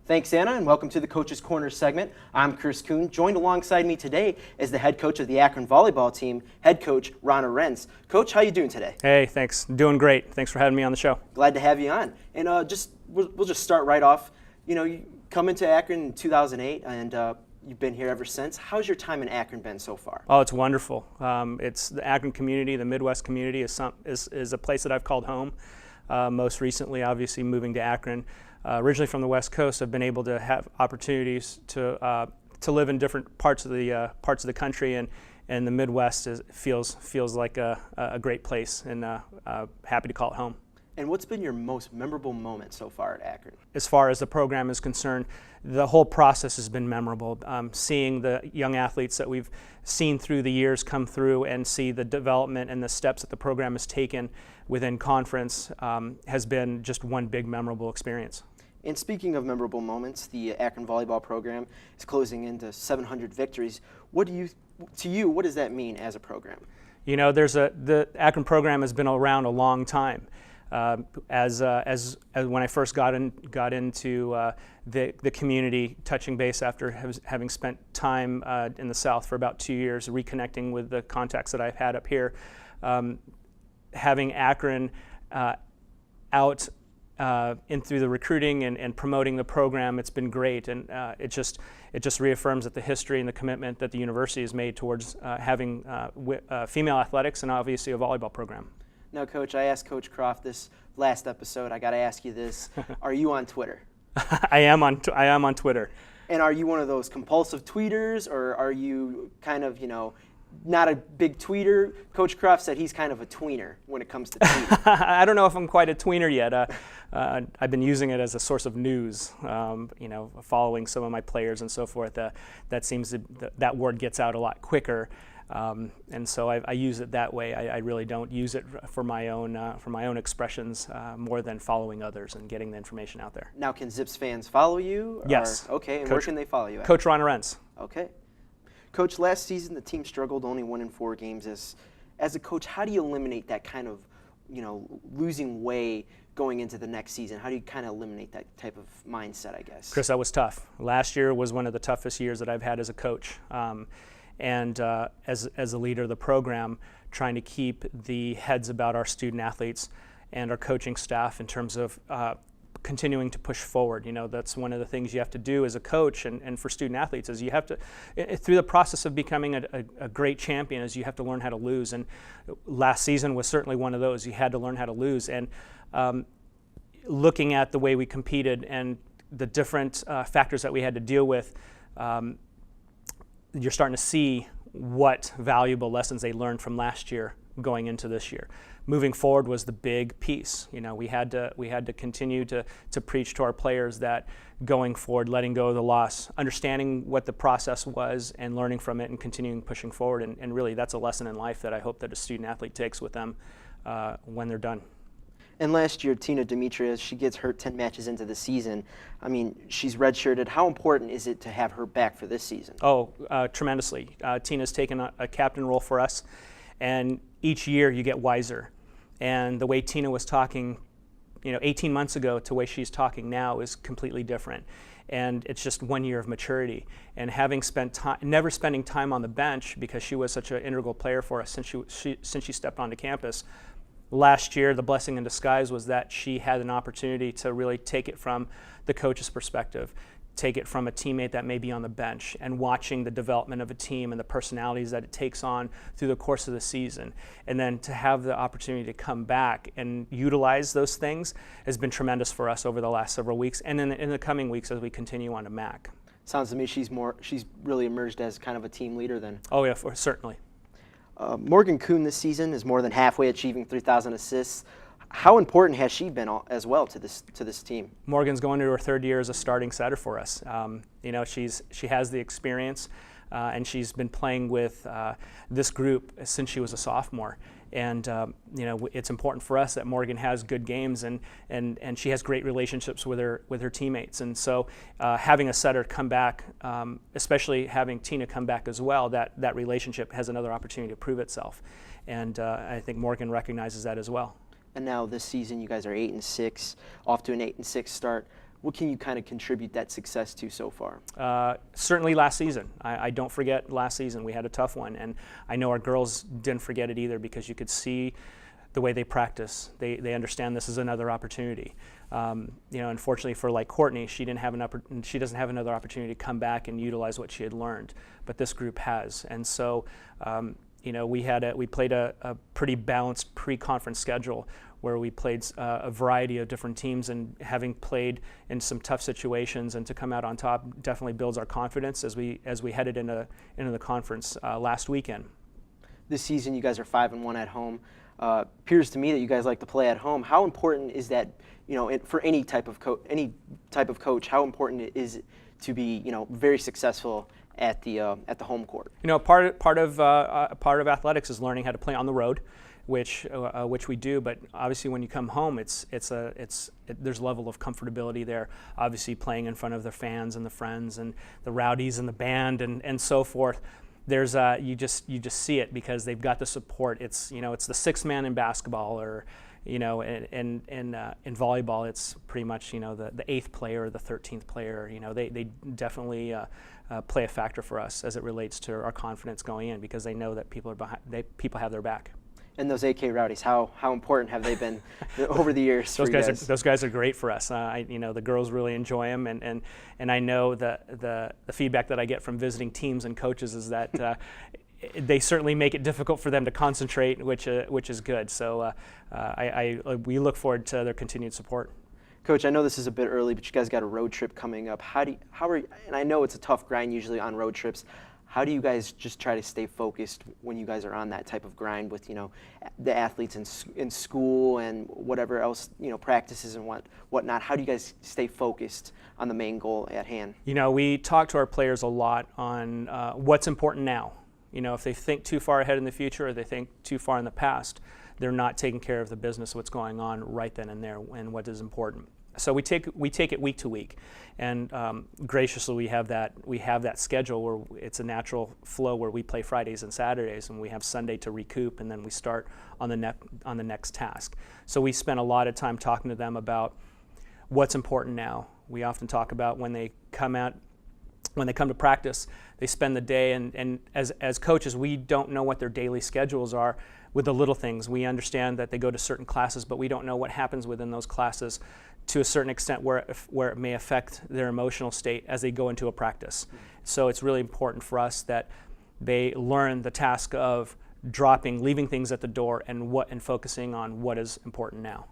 Thanks, Anna, and welcome to the Coach's Corner segment. I'm Chris Coon. Joined alongside me today is the head coach of the Akron Volleyball team, head coach Ron Arenz. Coach, how you doing today? Hey, thanks. Doing great. Thanks for having me on the show. Glad to have you on. And we'll just start right off. You know, you come into Akron in 2008, and you've been here ever since. How's your time in Akron been so far? Oh, it's wonderful. It's the Akron community, the Midwest community is a place that I've called home. Most recently, obviously, moving to Akron. Originally from the West Coast, I've been able to have opportunities to live in different parts of the country, and the Midwest feels like a great place, and happy to call it home. And what's been your most memorable moment so far at Akron? As far as the program is concerned, the whole process has been memorable. Seeing the young athletes that we've seen through the years come through and see the development and the steps that the program has taken within conference has been just one big memorable experience. And speaking of memorable moments, the Akron Volleyball program is closing into 700 victories. What does that mean as a program? You know, the Akron program has been around a long time. As when I first got into the community, touching base after having spent time in the South for about 2 years, reconnecting with the contacts that I've had up here, having Akron out in through the recruiting and promoting the program, it's been great, and it just reaffirms that the history and the commitment that the university has made towards having female athletics and obviously a volleyball program. Now, Coach, I asked Coach Croft this last episode. I got to ask you this: are you on Twitter? I am on Twitter. And are you one of those compulsive tweeters, or are you kind of, not a big tweeter? Coach Croft said he's kind of a tweener when it comes to tweeting. I don't know if I'm quite a tweener yet. I've been using it as a source of news, following some of my players and so forth. That word gets out a lot quicker, and so I use it that way. I really don't use it for my own expressions more than following others and getting the information out there. Now, can Zips fans follow you? Yes. Okay, and where can they follow you at? Coach Ron Arenz. Okay. Coach, last season the team struggled, only won in 4 games. As a coach, how do you eliminate that kind of, losing way going into the next season? How do you kind of eliminate that type of mindset, I guess? Chris, that was tough. Last year was one of the toughest years that I've had as a coach. And as a leader of the program, trying to keep the heads about our student athletes and our coaching staff in terms of continuing to push forward. That's one of the things you have to do as a coach and for student athletes is you have to, through the process of becoming a great champion, is you have to learn how to lose. And last season was certainly one of those. You had to learn how to lose. And looking at the way we competed and the different factors that we had to deal with, you're starting to see what valuable lessons they learned from last year going into this year. Moving forward was the big piece. We had to continue to preach to our players that going forward, letting go of the loss, understanding what the process was and learning from it and continuing pushing forward. And really that's a lesson in life that I hope that a student athlete takes with them when they're done. And last year, Tina Demetrius, she gets hurt 10 matches into the season. I mean, she's redshirted. How important is it to have her back for this season? Oh, tremendously. Tina's taken a captain role for us, and each year you get wiser. And the way Tina was talking, 18 months ago to the way she's talking now is completely different. And it's just 1 year of maturity. And having spent time, never spending time on the bench because she was such an integral player for us since she stepped onto campus. Last year, the blessing in disguise was that she had an opportunity to really take it from the coach's perspective, take it from a teammate that may be on the bench, and watching the development of a team and the personalities that it takes on through the course of the season. And then to have the opportunity to come back and utilize those things has been tremendous for us over the last several weeks and in the coming weeks as we continue on to MAC. Sounds to me she's really emerged as kind of a team leader then. Oh yeah, certainly. Morgan Coon this season is more than halfway achieving 3,000 assists. How important has she been as well to this team? Morgan's going into her 3rd year as a starting setter for us. She has the experience, and she's been playing with this group since she was a sophomore. And it's important for us that Morgan has good games and she has great relationships with her teammates. And so having a setter come back, especially having Tina come back as well, that relationship has another opportunity to prove itself. And I think Morgan recognizes that as well. And now this season you guys are 8-6, off to an 8-6 start. what can you kind of contribute that success to so far? Certainly last season. I don't forget last season. We had a tough one, and I know our girls didn't forget it either, because you could see the way they practice. They understand this is another opportunity. Unfortunately for like Courtney, she doesn't have another opportunity to come back and utilize what she had learned, but this group has. And so, we played a pretty balanced pre-conference schedule where we played a variety of different teams, and having played in some tough situations and to come out on top definitely builds our confidence as we headed into the conference last weekend. This season, you guys are 5-1 at home. Appears to me that you guys like to play at home. How important is that, for any type of coach? How important is it to be, very successful at the home court? Part of athletics is learning how to play on the road, which we do. But obviously, when you come home, there's a level of comfortability there. Obviously, playing in front of the fans and the friends and the rowdies and the band and so forth. There's you just see it because they've got the support. It's the sixth man in basketball, or in volleyball it's pretty much the eighth player or the 13th player. They definitely play a factor for us as it relates to our confidence going in, because they know that people have their back. And those AK rowdies, how important have they been over the years? Those guys are great for us. The girls really enjoy them, and I know the feedback that I get from visiting teams and coaches is that they certainly make it difficult for them to concentrate, which is good. So we look forward to their continued support. Coach, I know this is a bit early, but you guys got a road trip coming up. And I know it's a tough grind usually on road trips. How do you guys just try to stay focused when you guys are on that type of grind with, the athletes in school and whatever else, practices and whatnot? How do you guys stay focused on the main goal at hand? We talk to our players a lot on what's important now. If they think too far ahead in the future or they think too far in the past, they're not taking care of the business, what's going on right then and there, and what is important. So we take it week to week, and graciously we have that schedule where it's a natural flow where we play Fridays and Saturdays, and we have Sunday to recoup, and then we start on the next task. So we spend a lot of time talking to them about what's important now. We often talk about when they come to practice, they spend the day, and as coaches, we don't know what their daily schedules are with the little things. We understand that they go to certain classes, but we don't know what happens within those classes to a certain extent where it may affect their emotional state as they go into a practice. So it's really important for us that they learn the task of leaving things at the door and focusing on what is important now.